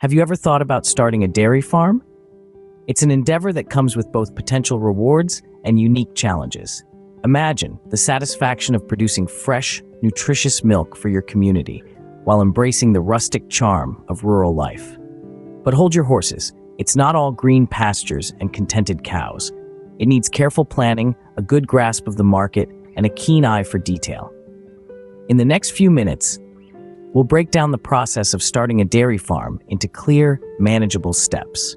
Have you ever thought about starting a dairy farm? It's an endeavor that comes with both potential rewards and unique challenges. Imagine the satisfaction of producing fresh, nutritious milk for your community while embracing the rustic charm of rural life. But hold your horses. It's not all green pastures and contented cows. It needs careful planning, a good grasp of the market, and a keen eye for detail. In the next few minutes, we'll break down the process of starting a dairy farm into clear, manageable steps.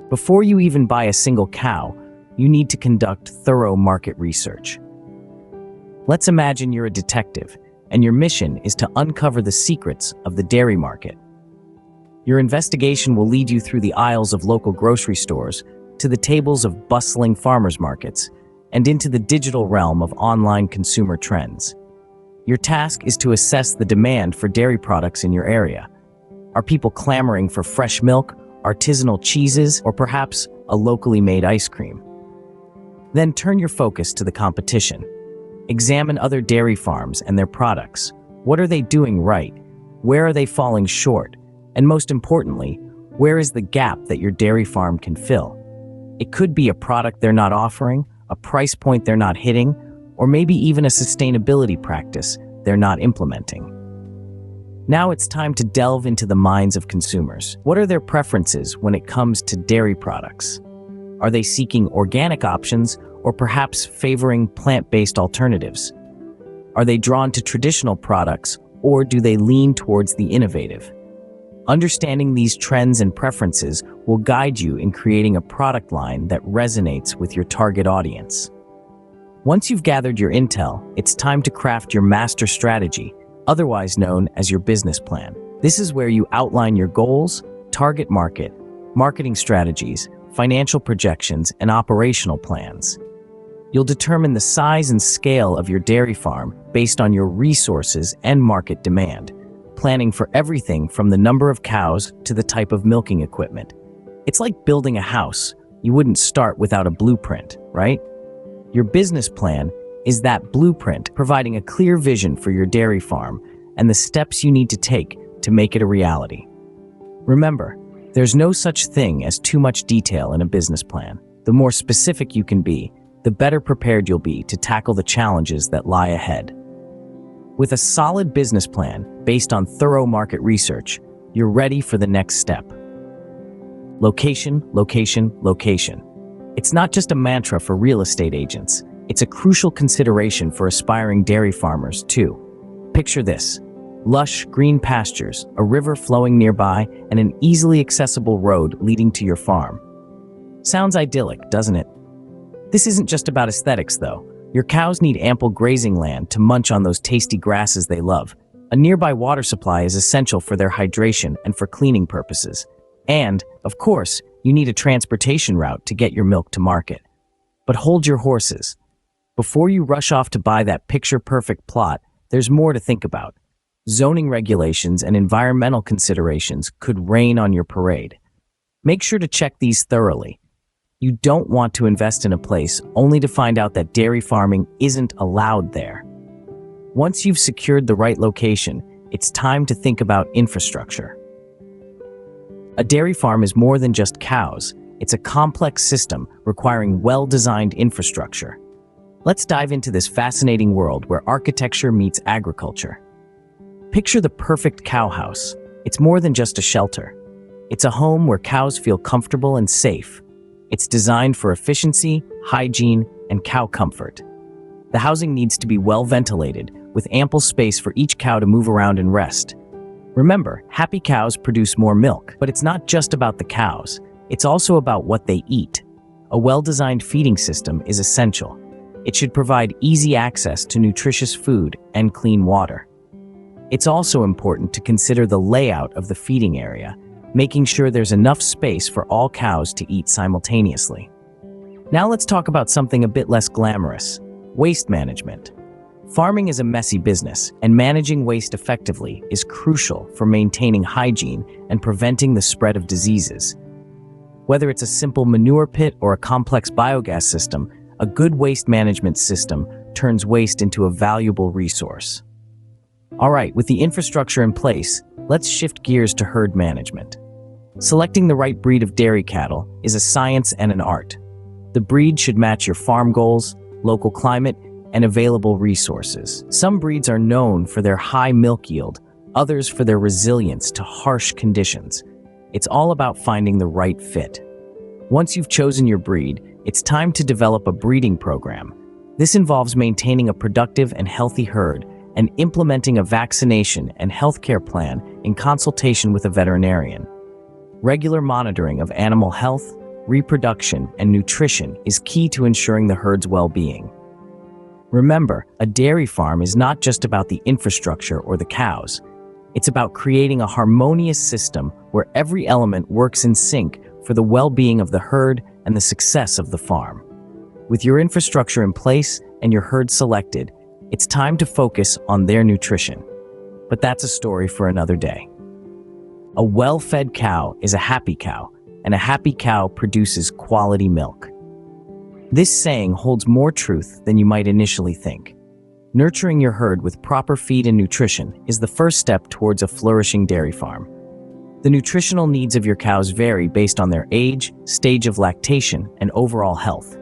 Before you even buy a single cow, you need to conduct thorough market research. Let's imagine you're a detective, and your mission is to uncover the secrets of the dairy market. Your investigation will lead you through the aisles of local grocery stores, to the tables of bustling farmers markets, and into the digital realm of online consumer trends. Your task is to assess the demand for dairy products in your area. Are people clamoring for fresh milk, artisanal cheeses, or perhaps a locally made ice cream? Then turn your focus to the competition. Examine other dairy farms and their products. What are they doing right? Where are they falling short? And most importantly, where is the gap that your dairy farm can fill? It could be a product they're not offering, a price point they're not hitting, or maybe even a sustainability practice they're not implementing. Now it's time to delve into the minds of consumers. What are their preferences when it comes to dairy products? Are they seeking organic options or perhaps favoring plant-based alternatives? Are they drawn to traditional products or do they lean towards the innovative? Understanding these trends and preferences will guide you in creating a product line that resonates with your target audience. Once you've gathered your intel, it's time to craft your master strategy, otherwise known as your business plan. This is where you outline your goals, target market, marketing strategies, financial projections, and operational plans. You'll determine the size and scale of your dairy farm based on your resources and market demand, planning for everything from the number of cows to the type of milking equipment. It's like building a house. You wouldn't start without a blueprint, right? Your business plan is that blueprint, providing a clear vision for your dairy farm and the steps you need to take to make it a reality. Remember, there's no such thing as too much detail in a business plan. The more specific you can be, the better prepared you'll be to tackle the challenges that lie ahead. With a solid business plan based on thorough market research, you're ready for the next step. Location, location, location. It's not just a mantra for real estate agents. It's a crucial consideration for aspiring dairy farmers, too. Picture this: lush, green pastures, a river flowing nearby, and an easily accessible road leading to your farm. Sounds idyllic, doesn't it? This isn't just about aesthetics, though. Your cows need ample grazing land to munch on those tasty grasses they love. A nearby water supply is essential for their hydration and for cleaning purposes. And, of course, you need a transportation route to get your milk to market. But hold your horses. Before you rush off to buy that picture-perfect plot, there's more to think about. Zoning regulations and environmental considerations could rain on your parade. Make sure to check these thoroughly. You don't want to invest in a place only to find out that dairy farming isn't allowed there. Once you've secured the right location, it's time to think about infrastructure. A dairy farm is more than just cows. It's a complex system requiring well-designed infrastructure. Let's dive into this fascinating world where architecture meets agriculture. Picture the perfect cow house. It's more than just a shelter. It's a home where cows feel comfortable and safe. It's designed for efficiency, hygiene, and cow comfort. The housing needs to be well ventilated, with ample space for each cow to move around and rest. Remember, happy cows produce more milk, but it's not just about the cows. It's also about what they eat. A well-designed feeding system is essential. It should provide easy access to nutritious food and clean water. It's also important to consider the layout of the feeding area, making sure there's enough space for all cows to eat simultaneously. Now let's talk about something a bit less glamorous: waste management. Farming is a messy business, and managing waste effectively is crucial for maintaining hygiene and preventing the spread of diseases. Whether it's a simple manure pit or a complex biogas system, a good waste management system turns waste into a valuable resource. All right, with the infrastructure in place, let's shift gears to herd management. Selecting the right breed of dairy cattle is a science and an art. The breed should match your farm goals, local climate, and available resources. Some breeds are known for their high milk yield, others for their resilience to harsh conditions. It's all about finding the right fit. Once you've chosen your breed, it's time to develop a breeding program. This involves maintaining a productive and healthy herd and implementing a vaccination and healthcare plan in consultation with a veterinarian. Regular monitoring of animal health, reproduction, and nutrition is key to ensuring the herd's well-being. Remember, a dairy farm is not just about the infrastructure or the cows. It's about creating a harmonious system where every element works in sync for the well-being of the herd and the success of the farm. With your infrastructure in place and your herd selected, it's time to focus on their nutrition. But that's a story for another day. A well-fed cow is a happy cow, and a happy cow produces quality milk. This saying holds more truth than you might initially think. Nurturing your herd with proper feed and nutrition is the first step towards a flourishing dairy farm. The nutritional needs of your cows vary based on their age, stage of lactation, and overall health.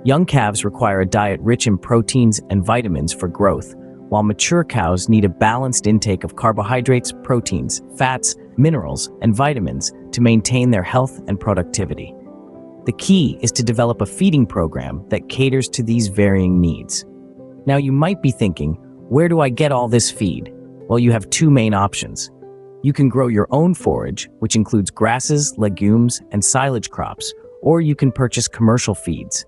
Young calves require a diet rich in proteins and vitamins for growth, while mature cows need a balanced intake of carbohydrates, proteins, fats, minerals, and vitamins to maintain their health and productivity. The key is to develop a feeding program that caters to these varying needs. Now you might be thinking, where do I get all this feed? Well, you have two main options. You can grow your own forage, which includes grasses, legumes, and silage crops, or you can purchase commercial feeds.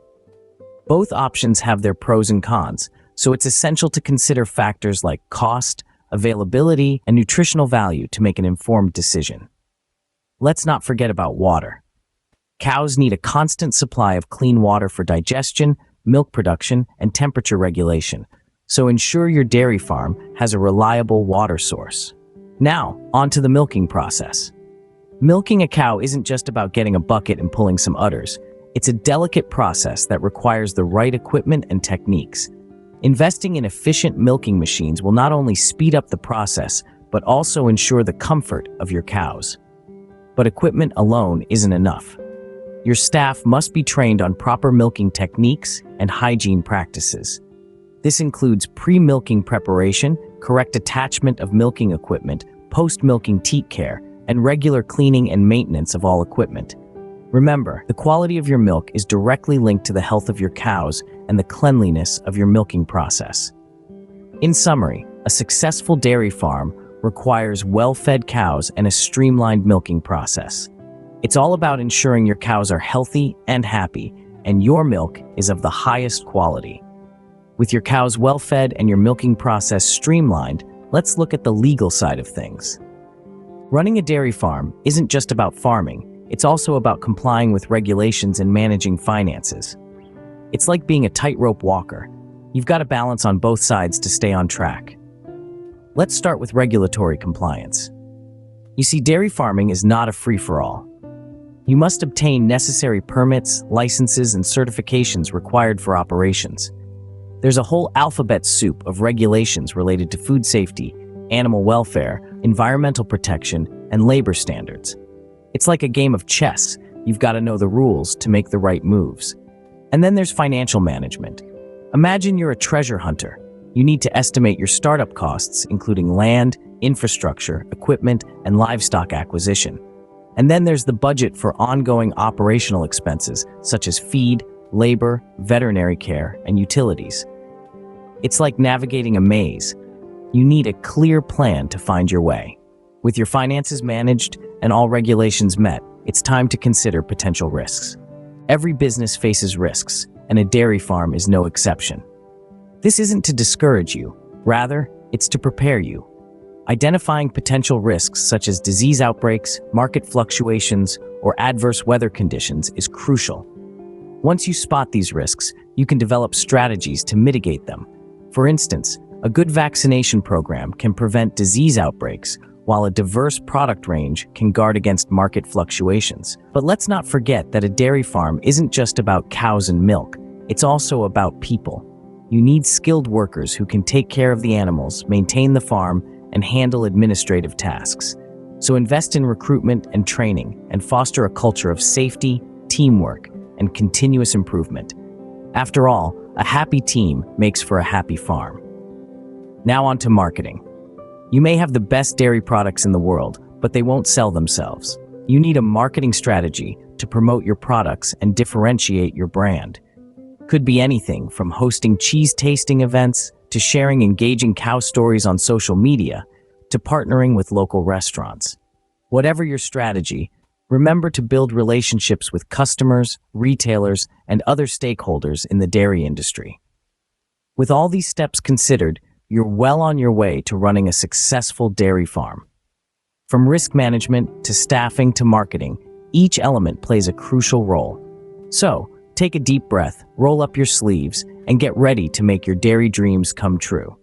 Both options have their pros and cons, so it's essential to consider factors like cost, availability, and nutritional value to make an informed decision. Let's not forget about water. Cows need a constant supply of clean water for digestion, milk production, and temperature regulation, so ensure your dairy farm has a reliable water source. Now, on to the milking process. Milking a cow isn't just about getting a bucket and pulling some udders. It's a delicate process that requires the right equipment and techniques. Investing in efficient milking machines will not only speed up the process, but also ensure the comfort of your cows. But equipment alone isn't enough. Your staff must be trained on proper milking techniques and hygiene practices. This includes pre-milking preparation, correct attachment of milking equipment, post-milking teat care, and regular cleaning and maintenance of all equipment. Remember, the quality of your milk is directly linked to the health of your cows and the cleanliness of your milking process. In summary, a successful dairy farm requires well-fed cows and a streamlined milking process. It's all about ensuring your cows are healthy and happy, and your milk is of the highest quality. With your cows well-fed and your milking process streamlined, let's look at the legal side of things. Running a dairy farm isn't just about farming, it's also about complying with regulations and managing finances. It's like being a tightrope walker. You've got to balance on both sides to stay on track. Let's start with regulatory compliance. You see, dairy farming is not a free-for-all. You must obtain necessary permits, licenses, and certifications required for operations. There's a whole alphabet soup of regulations related to food safety, animal welfare, environmental protection, and labor standards. It's like a game of chess. You've got to know the rules to make the right moves. And then there's financial management. Imagine you're a treasure hunter. You need to estimate your startup costs, including land, infrastructure, equipment, and livestock acquisition. And then there's the budget for ongoing operational expenses, such as feed, labor, veterinary care, and utilities. It's like navigating a maze. You need a clear plan to find your way. With your finances managed and all regulations met, it's time to consider potential risks. Every business faces risks, and a dairy farm is no exception. This isn't to discourage you. Rather, it's to prepare you. Identifying potential risks such as disease outbreaks, market fluctuations, or adverse weather conditions is crucial. Once you spot these risks, you can develop strategies to mitigate them. For instance, a good vaccination program can prevent disease outbreaks, while a diverse product range can guard against market fluctuations. But let's not forget that a dairy farm isn't just about cows and milk. It's also about people. You need skilled workers who can take care of the animals, maintain the farm, and handle administrative tasks. So invest in recruitment and training and foster a culture of safety, teamwork, and continuous improvement. After all, a happy team makes for a happy farm. Now on to marketing. You may have the best dairy products in the world, but they won't sell themselves. You need a marketing strategy to promote your products and differentiate your brand. Could be anything from hosting cheese tasting events to sharing engaging cow stories on social media to partnering with local restaurants. Whatever your strategy, remember to build relationships with customers, retailers, and other stakeholders in the dairy industry. With all these steps considered, you're well on your way to running a successful dairy farm. From risk management to staffing to marketing, each element plays a crucial role. So, take a deep breath, roll up your sleeves, and get ready to make your dairy dreams come true.